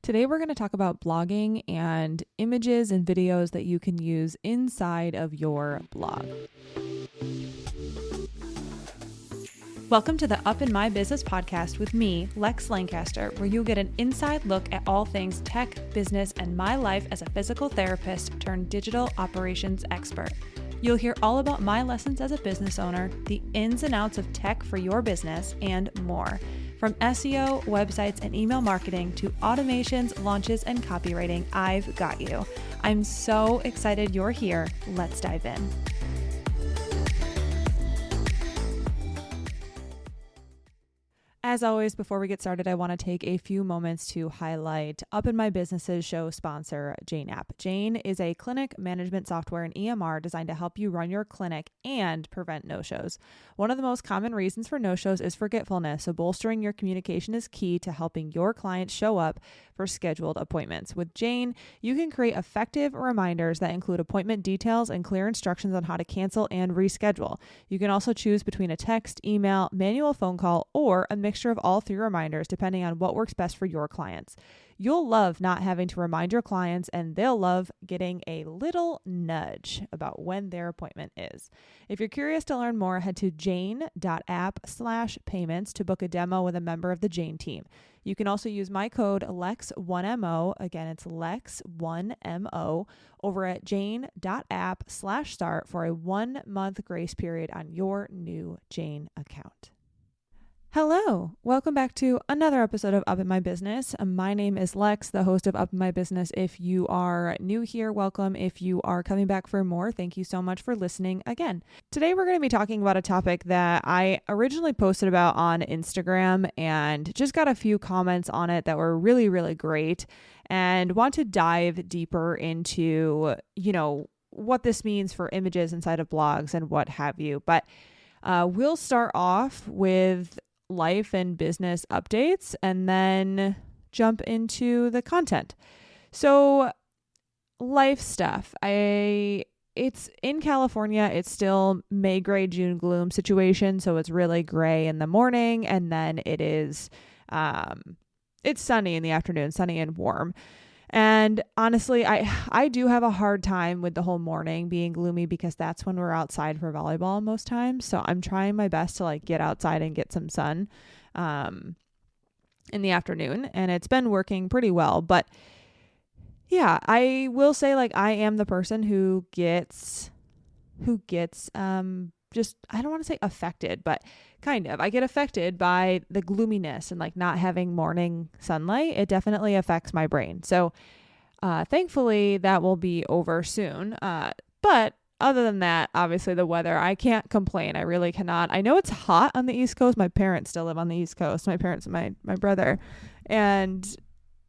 Today we're going to talk about blogging and images and videos that you can use inside of your blog. Welcome to the Up in My Business podcast with me, Lex Lancaster, where you'll get an inside look at all things tech, business, and my life as a physical therapist turned digital operations expert. You'll hear all about my lessons as a business owner, the ins and outs of tech for your business, and more. From SEO, websites, and email marketing to automations, launches, and copywriting, I've got you. I'm so excited you're here. Let's dive in. As always, before we get started, I want to take a few moments to highlight Up in My Business's show sponsor, Jane App. Jane is a clinic management software and EMR designed to help you run your clinic and prevent no-shows. One of the most common reasons for no-shows is forgetfulness, so bolstering your communication is key to helping your clients show up for scheduled appointments. With Jane, you can create effective reminders that include appointment details and clear instructions on how to cancel and reschedule. You can also choose between a text, email, manual phone call, or a mixture of all three reminders depending on what works best for your clients. You'll love not having to remind your clients, and they'll love getting a little nudge about when their appointment is. If you're curious to learn more, head to jane.app/payments to book a demo with a member of the Jane team. You can also use my code LEX1MO. Again, it's LEX1MO over at jane.app/start for a 1-month grace period on your new Jane account. Hello, welcome back to another episode of Up in My Business. My name is Lex, the host of Up in My Business. If you are new here, welcome. If you are coming back for more, thank you so much for listening again. Today, we're going to be talking about a topic that I originally posted about on Instagram and just got a few comments on it that were really, really great, and want to dive deeper into, what this means for images inside of blogs and what have you. But we'll start off with life and business updates and then jump into the content. So life stuff. It's in California. It's still May gray, June gloom situation. So it's really gray in the morning, and then it is, it's sunny in the afternoon, sunny and warm. And honestly, I do have a hard time with the whole morning being gloomy because that's when we're outside for volleyball most times. So I'm trying my best to get outside and get some sun in the afternoon, and it's been working pretty well. But yeah, I will say I am the person who gets just, I don't want to say affected, but kind of. I get affected by the gloominess and not having morning sunlight. It definitely affects my brain. So thankfully that will be over soon. But other than that, obviously the weather, I can't complain. I really cannot. I know it's hot on the East Coast. My parents still live on the East Coast. My parents and my brother. And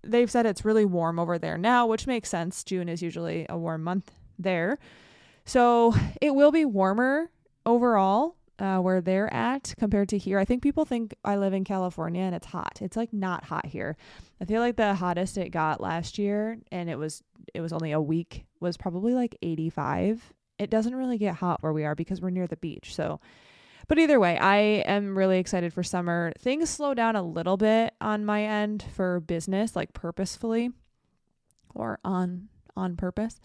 they've said it's really warm over there now, which makes sense. June is usually a warm month there. So it will be warmer overall where they're at compared to here. I think people think I live in California and it's hot. It's not hot here. I feel like the hottest it got last year, and it was only a week, was probably 85. It doesn't really get hot where we are because we're near the beach. So, but either way, I am really excited for summer. Things slow down a little bit on my end for business, purposefully or on purpose.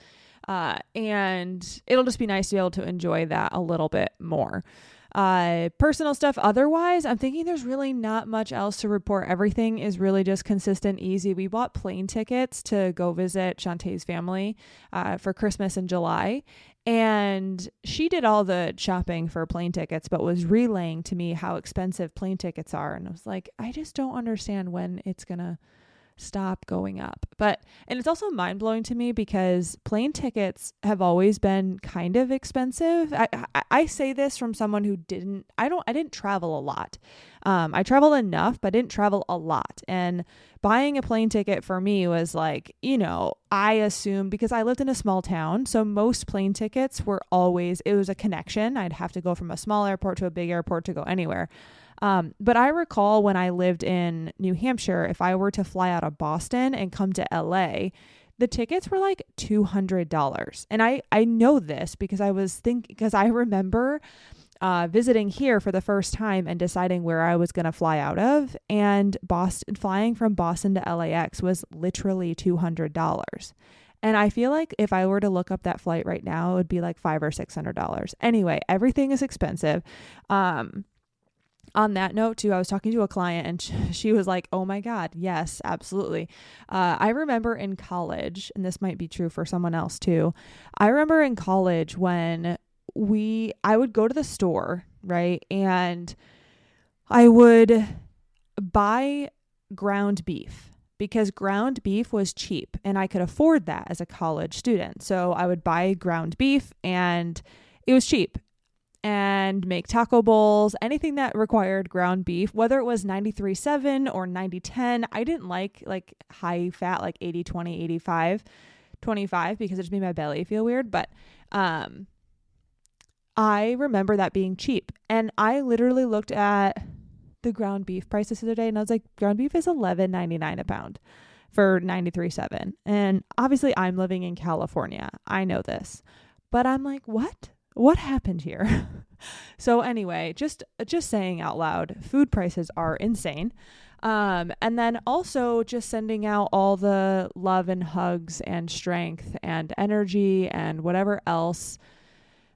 And it'll just be nice to be able to enjoy that a little bit more. Personal stuff. Otherwise, I'm thinking there's really not much else to report. Everything is really just consistent, easy. We bought plane tickets to go visit Shantae's family, for Christmas in July. And she did all the shopping for plane tickets, but was relaying to me how expensive plane tickets are. And I was like, I just don't understand when it's going to stop going up. And it's also mind blowing to me because plane tickets have always been kind of expensive. I say this from someone who I didn't travel a lot. I traveled enough, but didn't travel a lot. And buying a plane ticket for me was I assumed, because I lived in a small town, so most plane tickets it was a connection. I'd have to go from a small airport to a big airport to go anywhere. But I recall when I lived in New Hampshire, if I were to fly out of Boston and come to LA, the tickets were $200. And I know this because I remember visiting here for the first time and deciding where I was going to fly out of. And flying from Boston to LAX was literally $200. And I feel like if I were to look up that flight right now, it would be like $500 or $600. Anyway, everything is expensive. On that note too, I was talking to a client and she was like, oh my God, yes, absolutely. I remember in college, and this might be true for someone else too. I remember in college when I would go to the store, right? And I would buy ground beef because ground beef was cheap and I could afford that as a college student. So I would buy ground beef and it was cheap, and make taco bowls, anything that required ground beef, whether it was 93.7 or 90.10. I didn't like high fat, like 80-20, 85-25 because it just made my belly feel weird. But I remember that being cheap. And I literally looked at the ground beef prices the other day and I was like, ground beef is $11.99 a pound for 93.7. And obviously I'm living in California. I know this. But I'm like, what happened here? So anyway, just saying out loud, food prices are insane. And then also just sending out all the love and hugs and strength and energy and whatever else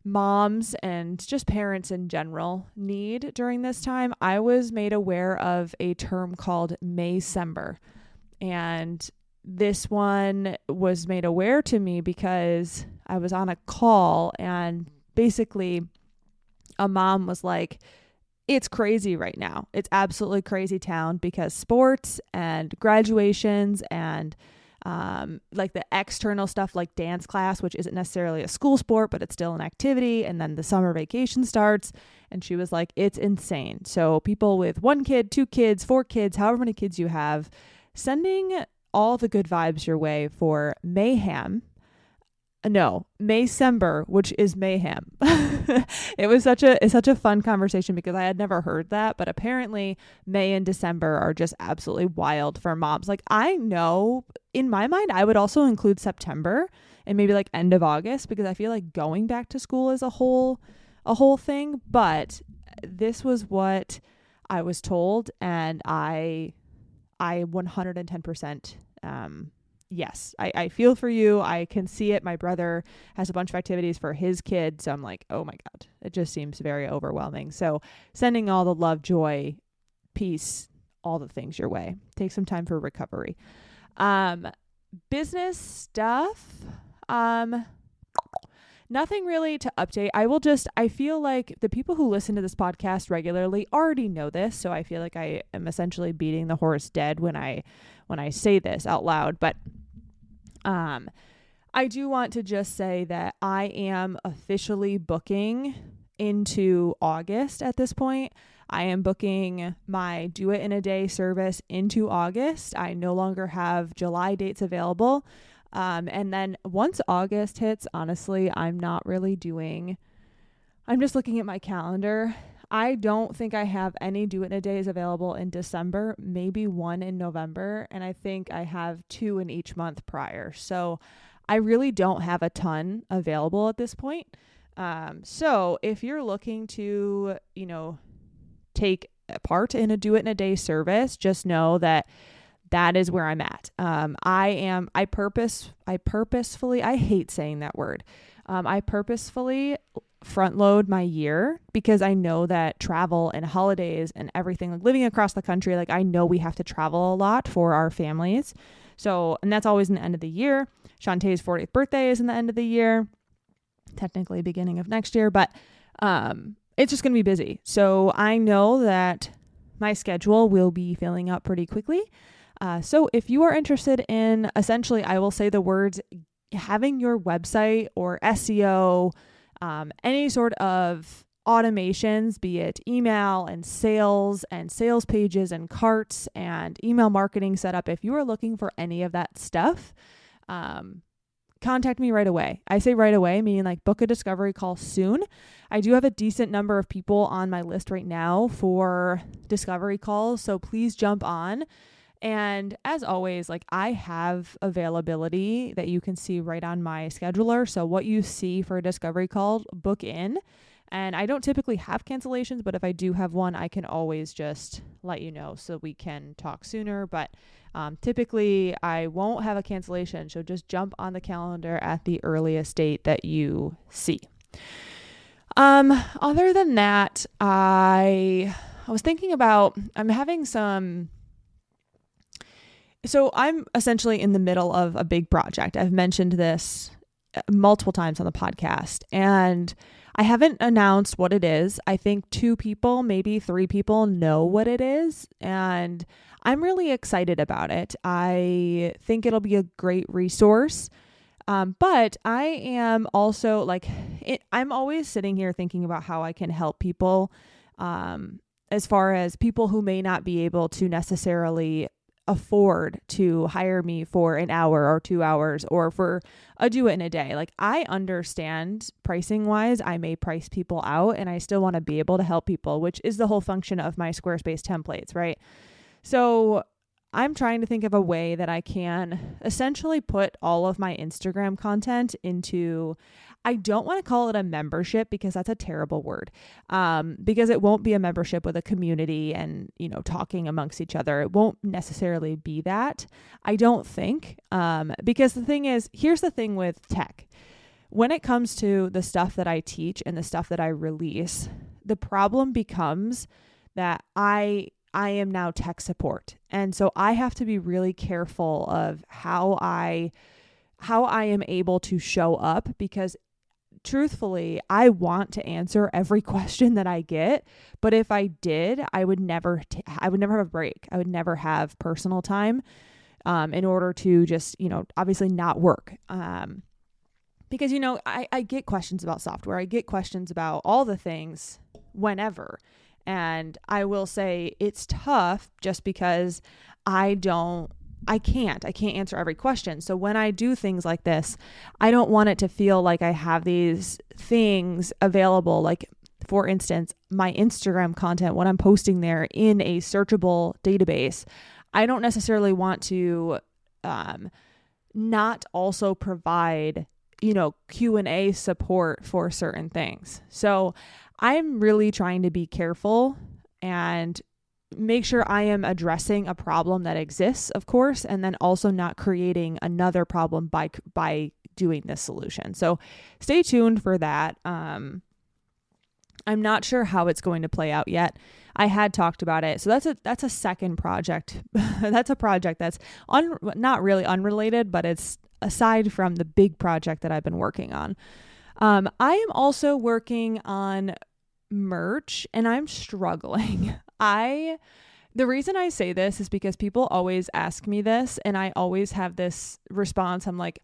moms and just parents in general need during this time. I was made aware of a term called Maycember. And this one was made aware to me because I was on a call and basically a mom was like, it's crazy right now. It's absolutely crazy town because sports and graduations and like the external stuff like dance class, which isn't necessarily a school sport, but it's still an activity. And then the summer vacation starts. And she was like, it's insane. So people with 1 kid, 2 kids, 4 kids, however many kids you have, sending all the good vibes your way for Maycember, which is mayhem. It was such a fun conversation because I had never heard that, but apparently May and December are just absolutely wild for moms. Like, I know in my mind, I would also include September and maybe like end of August because I feel like going back to school is a whole thing. But this was what I was told, and I 110%, yes, I feel for you. I can see it. My brother has a bunch of activities for his kid. So I'm like, oh my God, it just seems very overwhelming. So sending all the love, joy, peace, all the things your way. Take some time for recovery. Business stuff. Nothing really to update. I feel like the people who listen to this podcast regularly already know this. So I feel like I am essentially beating the horse dead when I say this out loud. But I do want to just say that I am officially booking into August at this point. I am booking my Do It in a Day service into August. I no longer have July dates available. And then once August hits, honestly, I'm just looking at my calendar. I don't think I have any Do It in a Days available in December, maybe 1 in November. And I think I have 2 in each month prior. So I really don't have a ton available at this point. So if you're looking to, take part in a Do It in a Day service, just know that is where I'm at. I purposefully, I hate saying that word. I purposefully front load my year because I know that travel and holidays and everything, like living across the country, like I know we have to travel a lot for our families. So, and that's always in the end of the year. Shantae's 40th birthday is in the end of the year, technically beginning of next year, but it's just going to be busy. So I know that my schedule will be filling up pretty quickly. So if you are interested in, essentially, I will say the words, having your website or SEO, any sort of automations, be it email and sales pages and carts and email marketing setup. If you are looking for any of that stuff, contact me right away. I say right away, meaning like book a discovery call soon. I do have a decent number of people on my list right now for discovery calls. So please jump on. And as always, like I have availability that you can see right on my scheduler. So what you see for a discovery call, book in. And I don't typically have cancellations, but if I do have one, I can always just let you know so we can talk sooner. But typically I won't have a cancellation. So just jump on the calendar at the earliest date that you see. Other than that, I was thinking about, so I'm essentially in the middle of a big project. I've mentioned this multiple times on the podcast, and I haven't announced what it is. I think 2 people, maybe 3 people know what it is, and I'm really excited about it. I think it'll be a great resource. But I am also I'm always sitting here thinking about how I can help people, as far as people who may not be able to necessarily afford to hire me for an hour or 2 hours or for a do it in a day. Like, I understand pricing wise, I may price people out, and I still want to be able to help people, which is the whole function of my Squarespace templates, right? So I'm trying to think of a way that I can essentially put all of my Instagram content into, I don't want to call it a membership because that's a terrible word, because it won't be a membership with a community and, talking amongst each other. It won't necessarily be that, I don't think, because the thing is, here's the thing with tech. When it comes to the stuff that I teach and the stuff that I release, the problem becomes that I am now tech support. And so I have to be really careful of how I am able to show up, because truthfully, I want to answer every question that I get. But if I did, I would never have a break. I would never have personal time, in order to just, obviously not work. Because, I get questions about software. I get questions about all the things whenever. And I will say it's tough just because I can't answer every question. So when I do things like this, I don't want it to feel like I have these things available. Like, for instance, my Instagram content, when I'm posting there in a searchable database, I don't necessarily want to not also provide, Q&A support for certain things. So I'm really trying to be careful and make sure I am addressing a problem that exists, of course, and then also not creating another problem by doing this solution. So stay tuned for that. I'm not sure how it's going to play out yet. I had talked about it. So that's a second project. That's a project that's not really unrelated, but it's aside from the big project that I've been working on. I am also working on merch, and I'm struggling. The reason I say this is because people always ask me this, and I always have this response. I'm like,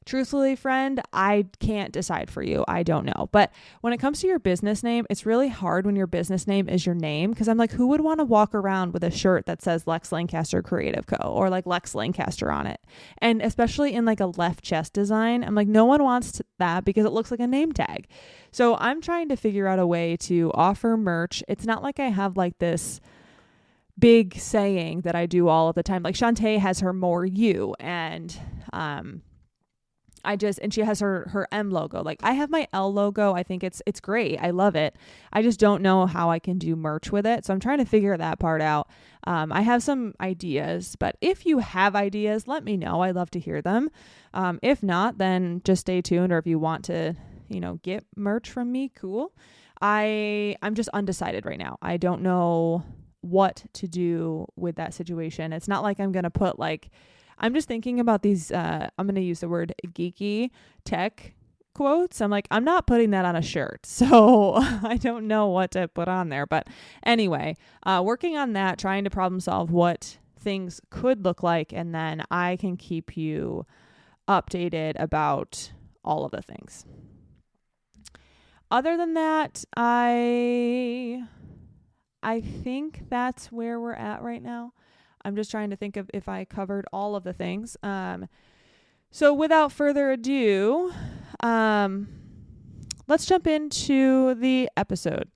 truthfully, friend, I can't decide for you. I don't know. But when it comes to your business name, it's really hard when your business name is your name, because I'm like, who would want to walk around with a shirt that says Lex Lancaster Creative Co. or like Lex Lancaster on it? And especially in like a left chest design, I'm like, no one wants that because it looks like a name tag. So I'm trying to figure out a way to offer merch. It's not like I have like this big saying that I do all of the time. Like Shantae has her More You, and and she has her M logo. Like, I have my L logo. I think it's great. I love it. I just don't know how I can do merch with it. So I'm trying to figure that part out. I have some ideas, but if you have ideas, let me know. I love to hear them. If not, then just stay tuned. Or if you want to, get merch from me, cool. I'm just undecided right now. I don't know what to do with that situation. It's not like I'm going to put I'm just thinking about these, I'm going to use the word geeky tech quotes. I'm like, I'm not putting that on a shirt. So I don't know what to put on there. But anyway, working on that, trying to problem solve what things could look like. And then I can keep you updated about all of the things. Other than that, I think that's where we're at right now. I'm just trying to think of if I covered all of the things. So without further ado, let's jump into the episode.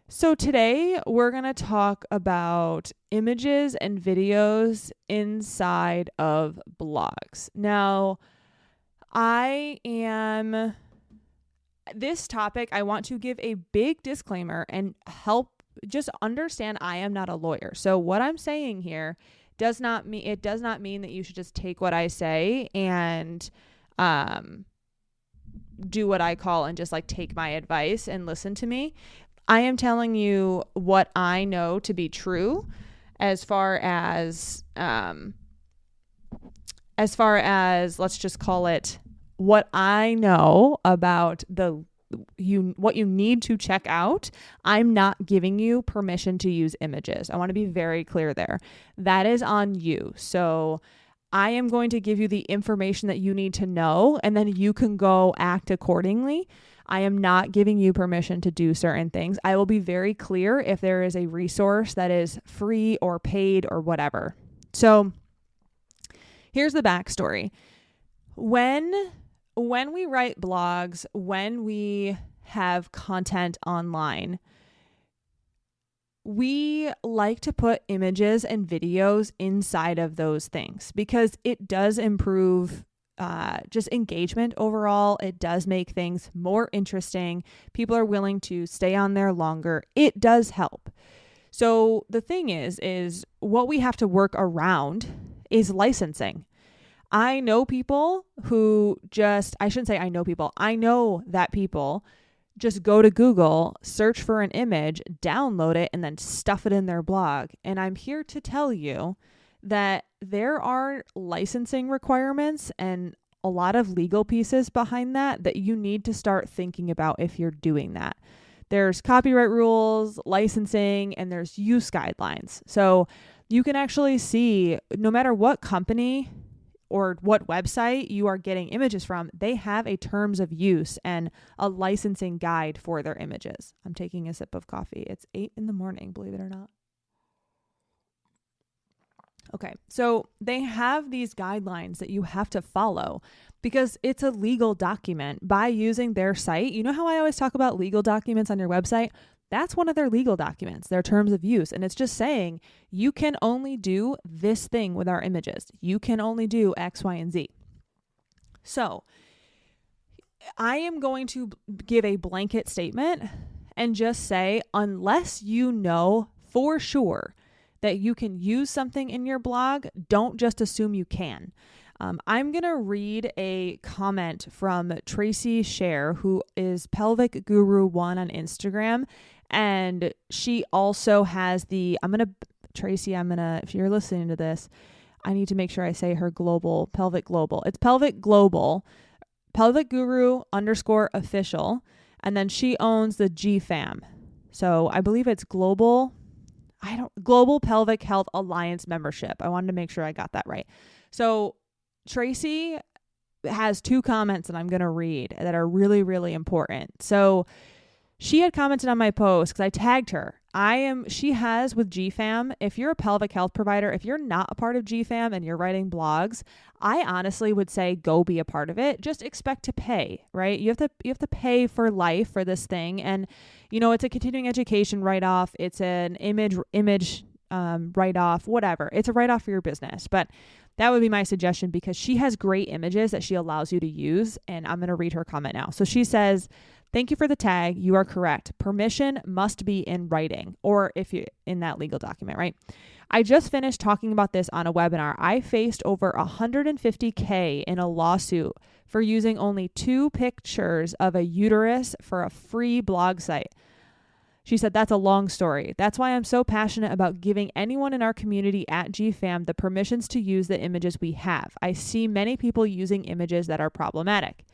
So today we're going to talk about images and videos inside of blogs. Now, I am this topic, I want to give a big disclaimer and help just understand I am not a lawyer. So what I'm saying here does not mean that you should just take what I say and do what I call and just like take my advice and listen to me. I am telling you what I know to be true as far as let's just call it what I know about what you need to check out. I'm not giving you permission to use images. I want to be very clear there. That is on you. So I am going to give you the information that you need to know, and then you can go act accordingly. I am not giving you permission to do certain things. I will be very clear if there is a resource that is free or paid or whatever. So here's the backstory. When we write blogs, when we have content online, we like to put images and videos inside of those things because it does improve just engagement overall. It does make things more interesting. People are willing to stay on there longer. It does help. So the thing is what we have to work around is licensing. I know people who I know that people just go to Google, search for an image, download it, and then stuff it in their blog. And I'm here to tell you that there are licensing requirements and a lot of legal pieces behind that you need to start thinking about if you're doing that. There's copyright rules, licensing, and there's use guidelines. So you can actually see no matter what company or what website you are getting images from, they have a terms of use and a licensing guide for their images. I'm taking a sip of coffee. It's 8 a.m, believe it or not. Okay, so they have these guidelines that you have to follow because it's a legal document. By using their site, you know how I always talk about legal documents on your website? That's one of their legal documents, their terms of use. And it's just saying you can only do this thing with our images. You can only do X, Y, and Z. So I am going to give a blanket statement and just say, unless you know for sure that you can use something in your blog, don't just assume you can. I'm going to read a comment from Tracy Scher, who is Pelvic Guru 1 on Instagram. And she also has if you're listening to this, I need to make sure I say her Pelvic Global. It's Pelvic Global, Pelvic Guru _official. And then she owns the GFAM. So I believe it's Global Pelvic Health Alliance membership. I wanted to make sure I got that right. So Tracy has 2 comments that I'm going to read that are really, really important. So she had commented on my post because I tagged her. She has with GFAM, if you're a pelvic health provider, if you're not a part of GFAM and you're writing blogs, I honestly would say go be a part of it. Just expect to pay, right? You have to pay for life for this thing. And, it's a continuing education write-off. It's an image write-off, whatever. It's a write-off for your business. But that would be my suggestion because she has great images that she allows you to use. And I'm going to read her comment now. So she says, "Thank you for the tag. You are correct. Permission must be in writing or if you in that legal document, right? I just finished talking about this on a webinar. I faced over $150K in a lawsuit for using only 2 pictures of a uterus for a free blog site." She said, "That's a long story. That's why I'm so passionate about giving anyone in our community at GFAM the permissions to use the images we have. I see many people using images that are problematic."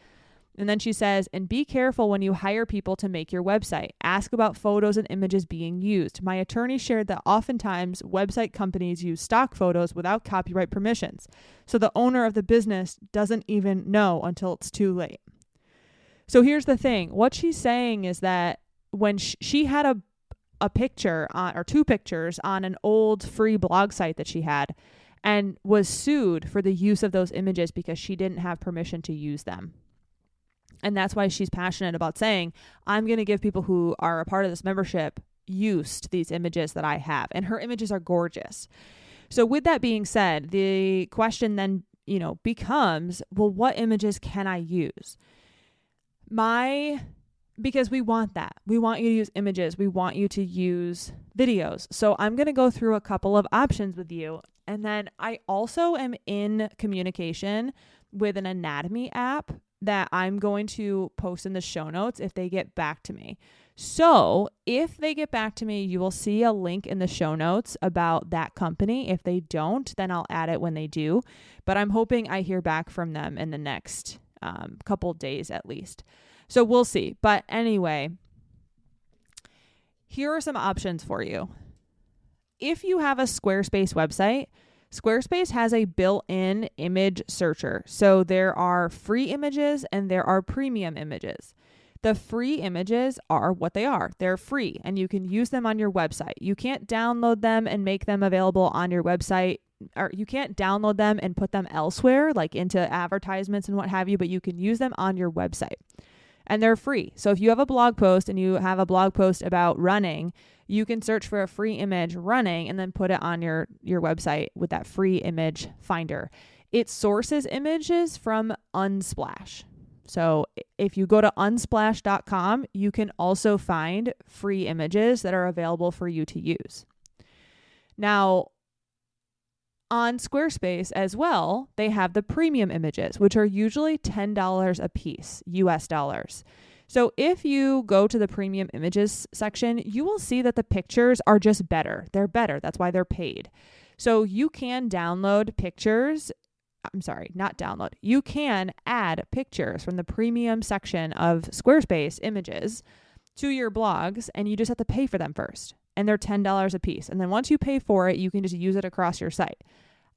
And then she says, "And be careful when you hire people to make your website. Ask about photos and images being used. My attorney shared that oftentimes website companies use stock photos without copyright permissions. So the owner of the business doesn't even know until it's too late." So here's the thing. What she's saying is that when she had a picture or 2 pictures on an old free blog site that she had and was sued for the use of those images because she didn't have permission to use them. And that's why she's passionate about saying, I'm going to give people who are a part of this membership use to these images that I have. And her images are gorgeous. So with that being said, the question then, becomes, well, what images can I use? My because we want that. We want you to use images. We want you to use videos. So I'm going to go through a couple of options with you. And then I also am in communication with an anatomy app that I'm going to post in the show notes if they get back to me. So if they get back to me, you will see a link in the show notes about that company. If they don't, then I'll add it when they do. But I'm hoping I hear back from them in the next couple days at least. So we'll see. But anyway, here are some options for you. If you have a Squarespace website, Squarespace has a built-in image searcher. So there are free images and there are premium images. The free images are what they are. They're free and you can use them on your website. You can't download them and make them available on your website, or you can't download them and put them elsewhere, like into advertisements and what have you, but you can use them on your website. And they're free. So if you have a blog post and you have a blog post about running, you can search for a free image running and then put it on your website with that free image finder. It sources images from Unsplash. So if you go to unsplash.com, you can also find free images that are available for you to use. Now, on Squarespace as well, they have the premium images, which are usually $10 a piece, US dollars. So if you go to the premium images section, you will see that the pictures are just better. They're better. That's why they're paid. So you can download pictures. I'm sorry, not download. You can add pictures from the premium section of Squarespace images to your blogs, and you just have to pay for them first. And they're $10 a piece. And then once you pay for it, you can just use it across your site.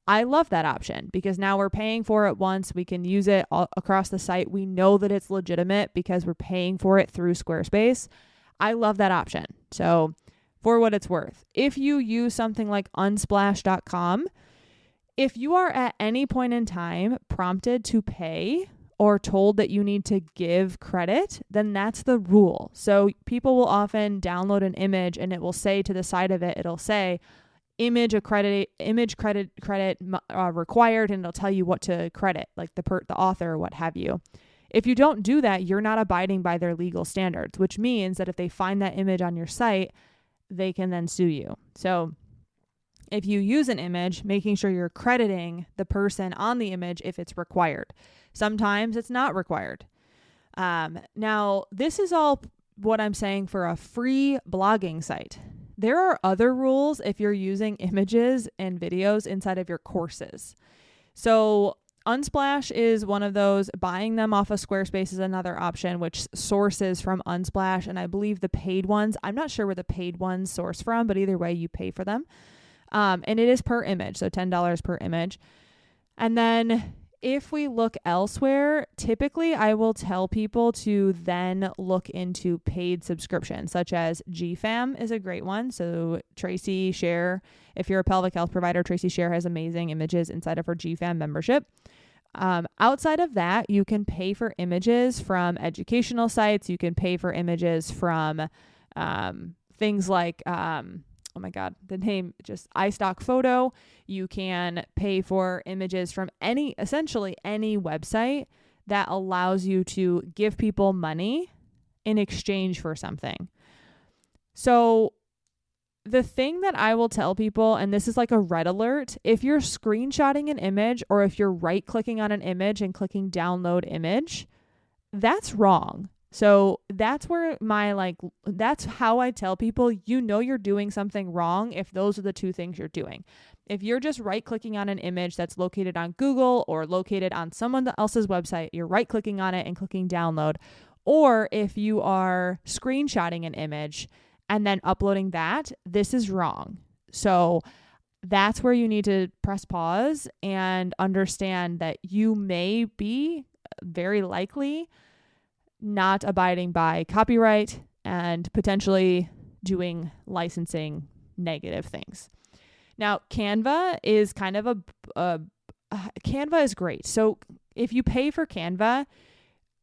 I love that option because now we're paying for it once. We can use it all across the site. We know that it's legitimate because we're paying for it through Squarespace. I love that option. So for what it's worth, if you use something like unsplash.com, if you are at any point in time prompted to pay or told that you need to give credit, then that's the rule. So people will often download an image and it will say to the side of it, it'll say image credit required, and it'll tell you what to credit, like the author or what have you. If you don't do that, you're not abiding by their legal standards, which means that if they find that image on your site, they can then sue you. So if you use an image, making sure you're crediting the person on the image if it's required. Sometimes it's not required. Now, this is all what I'm saying for a free blogging site. There are other rules if you're using images and videos inside of your courses. So Unsplash is one of those. Buying them off of Squarespace is another option, which sources from Unsplash. And I believe the paid ones, I'm not sure where the paid ones source from, but either way, you pay for them. And it is per image, so $10 per image. And then if we look elsewhere, typically I will tell people to then look into paid subscriptions, such as GFAM is a great one. So Tracy Share, if you're a pelvic health provider, Tracy Share has amazing images inside of her GFAM membership. Outside of that, you can pay for images from educational sites. You can pay for images from things like oh my God, the name, just iStock Photo. You can pay for images from essentially any website that allows you to give people money in exchange for something. So the thing that I will tell people, and this is like a red alert, if you're screenshotting an image or if you're right clicking on an image and clicking download image, that's wrong. So that's where that's how I tell people, you're doing something wrong if those are the two things you're doing. If you're just right clicking on an image that's located on Google or located on someone else's website, you're right clicking on it and clicking download. Or if you are screenshotting an image and then uploading that, this is wrong. So that's where you need to press pause and understand that you may be very likely not abiding by copyright and potentially doing licensing negative things. Now, Canva is kind of Canva is great. So if you pay for Canva,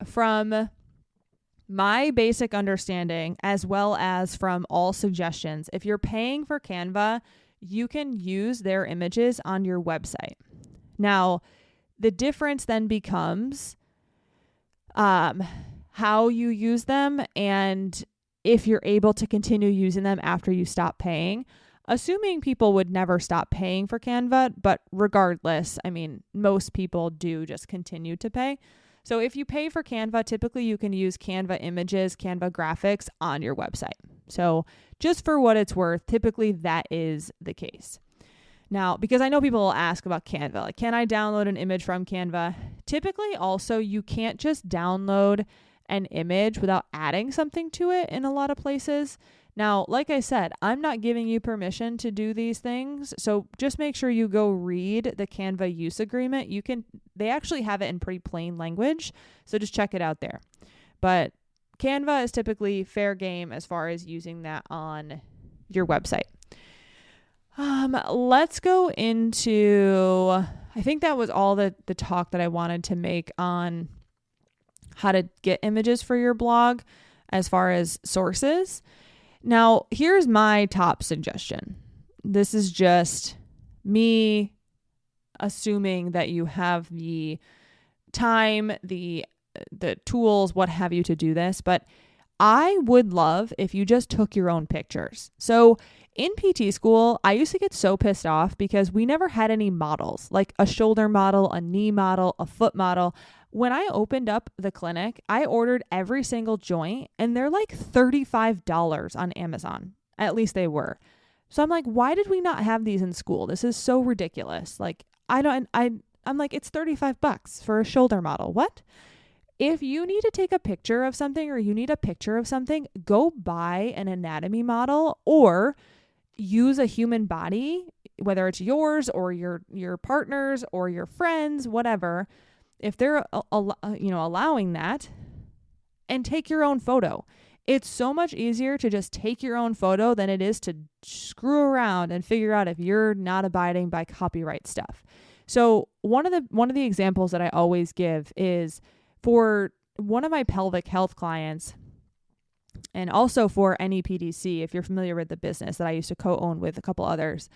from my basic understanding, as well as from all suggestions, if you're paying for Canva, you can use their images on your website. Now, the difference then becomes, how you use them and if you're able to continue using them after you stop paying. Assuming people would never stop paying for Canva, but regardless, I mean, most people do just continue to pay. So if you pay for Canva, typically you can use Canva images, Canva graphics on your website. So just for what it's worth, typically that is the case. Now, because I know people will ask about Canva, like, can I download an image from Canva? Typically also, you can't just download an image without adding something to it in a lot of places. Now, like I said, I'm not giving you permission to do these things. So just make sure you go read the Canva use agreement. They actually have it in pretty plain language. So just check it out there. But Canva is typically fair game as far as using that on your website. Let's go into, I think that was all the talk that I wanted to make on how to get images for your blog as far as sources. Now, here's my top suggestion. This is just me assuming that you have the time, the tools, what have you to do this, but I would love if you just took your own pictures. So in PT school, I used to get so pissed off because we never had any models, like a shoulder model, a knee model, a foot model. When I opened up the clinic, I ordered every single joint and they're like $35 on Amazon. At least they were. So I'm like, why did we not have these in school? This is so ridiculous. Like, I'm like, it's $35 for a shoulder model. What? If you need to take a picture of something or you need a picture of something, go buy an anatomy model or use a human body, whether it's yours or your partner's or your friends, whatever. If they're allowing that, and take your own photo. It's so much easier to just take your own photo than it is to screw around and figure out if you're not abiding by copyright stuff. So one of the examples that I always give is for one of my pelvic health clients, and also for NEPDC, if you're familiar with the business that I used to co-own with a couple others.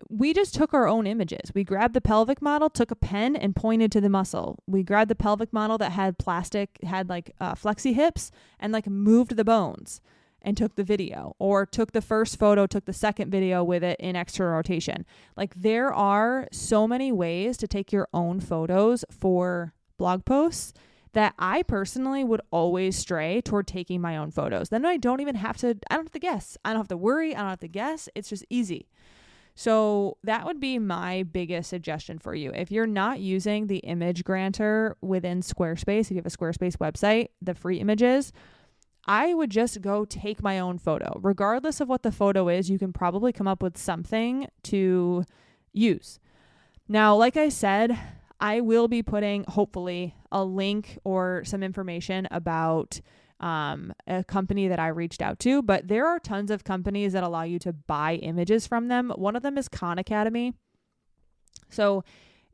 We just took our own images. We grabbed the pelvic model, took a pen and pointed to the muscle. We grabbed the pelvic model that had flexi hips and like moved the bones and took the video, or took the first photo, took the second video with it in extra rotation. Like, there are so many ways to take your own photos for blog posts that I personally would always stray toward taking my own photos. Then I don't have to guess. I don't have to worry. I don't have to guess. It's just easy. So that would be my biggest suggestion for you. If you're not using the image granter within Squarespace, if you have a Squarespace website, the free images, I would just go take my own photo. Regardless of what the photo is, you can probably come up with something to use. Now, like I said, I will be putting, hopefully, a link or some information about a company that I reached out to, but there are tons of companies that allow you to buy images from them. One of them is Khan Academy. So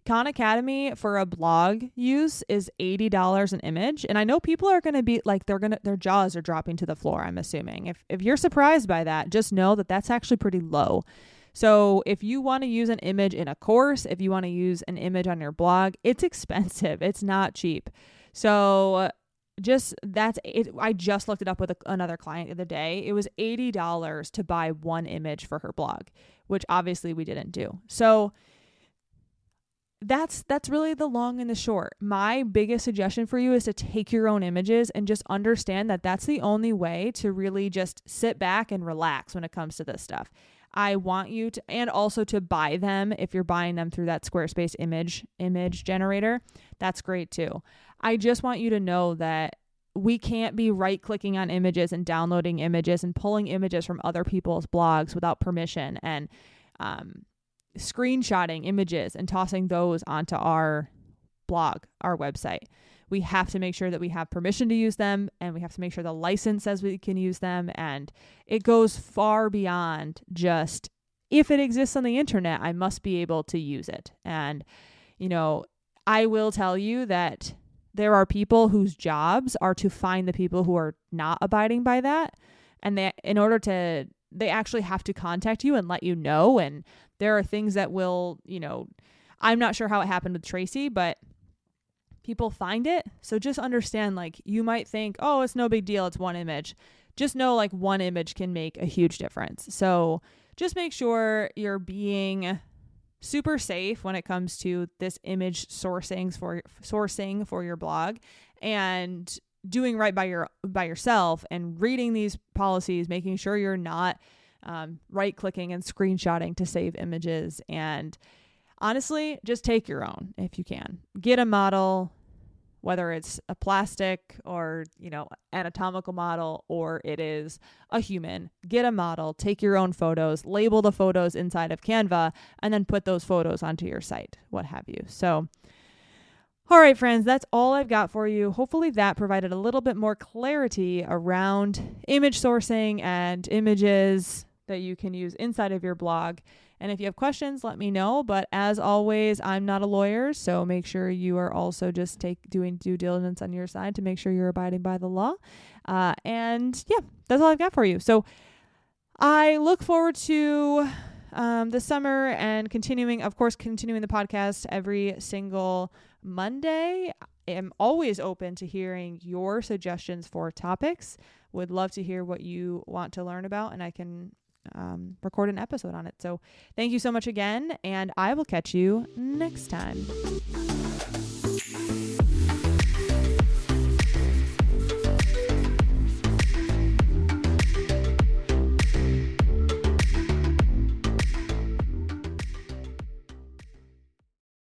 Khan Academy for a blog use is $80 an image. And I know people are going to be like, their jaws are dropping to the floor, I'm assuming. If you're surprised by that, just know that that's actually pretty low. So if you want to use an image in a course, if you want to use an image on your blog, it's expensive. It's not cheap. So that's it. I just looked it up with another client the other day. It was $80 to buy one image for her blog, which obviously we didn't do. So that's really the long and the short. My biggest suggestion for you is to take your own images and just understand that that's the only way to really just sit back and relax when it comes to this stuff. I want you to, and also to buy them if you're buying them through that Squarespace image generator. That's great too. I just want you to know that we can't be right-clicking on images and downloading images and pulling images from other people's blogs without permission and screenshotting images and tossing those onto our blog, our website. We have to make sure that we have permission to use them, and we have to make sure the license says we can use them. And it goes far beyond just, if it exists on the internet, I must be able to use it. And, I will tell you that there are people whose jobs are to find the people who are not abiding by that. And they actually have to contact you and let you know. And there are things that will, I'm not sure how it happened with Tracy, but people find it. So just understand, like, you might think, oh, it's no big deal, it's one image. Just know, like, one image can make a huge difference. So just make sure you're being super safe when it comes to this image sourcing for your blog, and doing right by yourself, and reading these policies, making sure you're not right clicking and screenshotting to save images. And honestly, just take your own if you can. Get a model, whether it's a plastic or, anatomical model, or it is a human. Get a model, take your own photos, label the photos inside of Canva, and then put those photos onto your site, what have you. So, all right, friends, that's all I've got for you. Hopefully that provided a little bit more clarity around image sourcing and images that you can use inside of your blog. And if you have questions, let me know. But as always, I'm not a lawyer, so make sure you are also just doing due diligence on your side to make sure you're abiding by the law. And yeah, that's all I've got for you. So I look forward to the summer and continuing the podcast every single Monday. I am always open to hearing your suggestions for topics. Would love to hear what you want to learn about, and I can record an episode on it. So thank you so much again, and I will catch you next time.